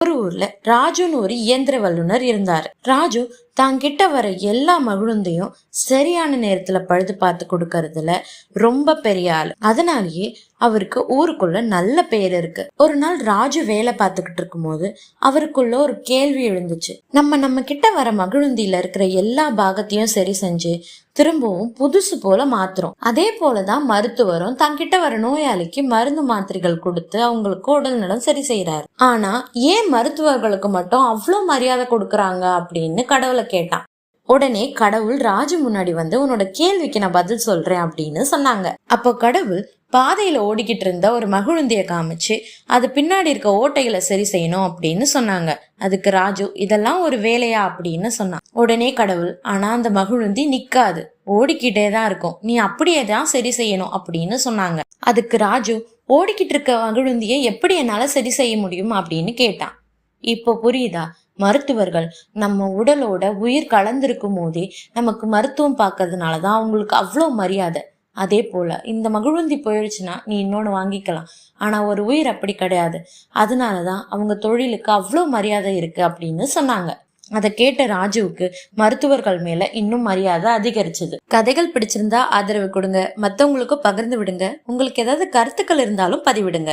ஒரு ஊர்ல ராஜுன்னு ஒரு இயந்திர வல்லுனர் இருந்தாரு. ராஜு தாங்கிட்ட வர எல்லா மகிழுந்தையும் சரியான நேரத்துல பழுது பார்த்து கொடுக்கறதுல ரொம்ப பெரிய ஆளு. அதனாலேயே அவருக்கு ஊருக்குள்ள நல்ல பேர் இருக்கு. ஒரு நாள் ராஜு வேலை பார்த்துக்கிட்டு இருக்கும் போது அவருக்குள்ள ஒரு கேள்வி எழுந்துச்சு. நம்ம கிட்ட வர மகிழுந்தியில இருக்கிற எல்லா பாகத்தையும் சரி செஞ்சு திரும்பவும் புதுசு போல மாத்துறோம். அதே போலதான் மருத்துவரும் தங்கிட்ட வர நோயாளிக்கு மருந்து மாத்திரைகள் கொடுத்து அவங்களுக்கு உடல் நலம் சரி செய்யறாரு. ஆனா ஏன் மருத்துவர்களுக்கு மட்டும் அவ்வளவு மரியாதை கொடுக்கறாங்க அப்படின்னு கடவுளை கேட்டான். உடனே கடவுள் ராஜு முன்னாடி வந்து உன்னோட கேள்விக்கு நான் பதில் சொல்றேன் அப்படின்னு சொன்னாங்க. அப்போ கடவுள் பாதையில ஓடிக்கிட்டு இருந்த ஒரு மகிழுந்திய காமிச்சு அது பின்னாடி இருக்க ஓட்டைகளை சரி செய்யணும் அப்படின்னு சொன்னாங்க. அதுக்கு ராஜு இதெல்லாம் ஒரு வேலையா அப்படின்னு சொன்னான். உடனே கடவுள் ஆனா அந்த மகிழுந்தி நிக்காது, ஓடிக்கிட்டே தான் இருக்கும், நீ அப்படியே தான் சரி செய்யணும் அப்படின்னு சொன்னாங்க. அதுக்கு ராஜு ஓடிக்கிட்டு இருக்க மகிழுந்தியை எப்படி என்னால சரி செய்ய முடியும் அப்படின்னு கேட்டான். இப்போ புரியுதா? மருத்துவர்கள் நம்ம உடலோட உயிர் கலந்திருக்கும் போதே நமக்கு மருத்துவம் பார்க்கறதுனாலதான் அவங்களுக்கு அவ்வளோ மரியாதை. அதே போல இந்த மகிழுந்தி போயிடுச்சுன்னா நீ இன்னொன்னு வாங்கிக்கலாம், ஆனா ஒரு உயிர் அப்படி கிடையாது. அதனாலதான் அவங்க தொழிலுக்கு அவ்வளோ மரியாதை இருக்கு அப்படின்னு சொன்னாங்க. அதை கேட்ட ராஜுவுக்கு மருத்துவர்கள் மேல இன்னும் மரியாதை அதிகரிச்சது. கதைகள் பிடிச்சிருந்தா ஆதரவு கொடுங்க, மத்தவங்களுக்கும் பகிர்ந்து விடுங்க. உங்களுக்கு ஏதாவது கருத்துக்கள் இருந்தாலும் பதிவிடுங்க.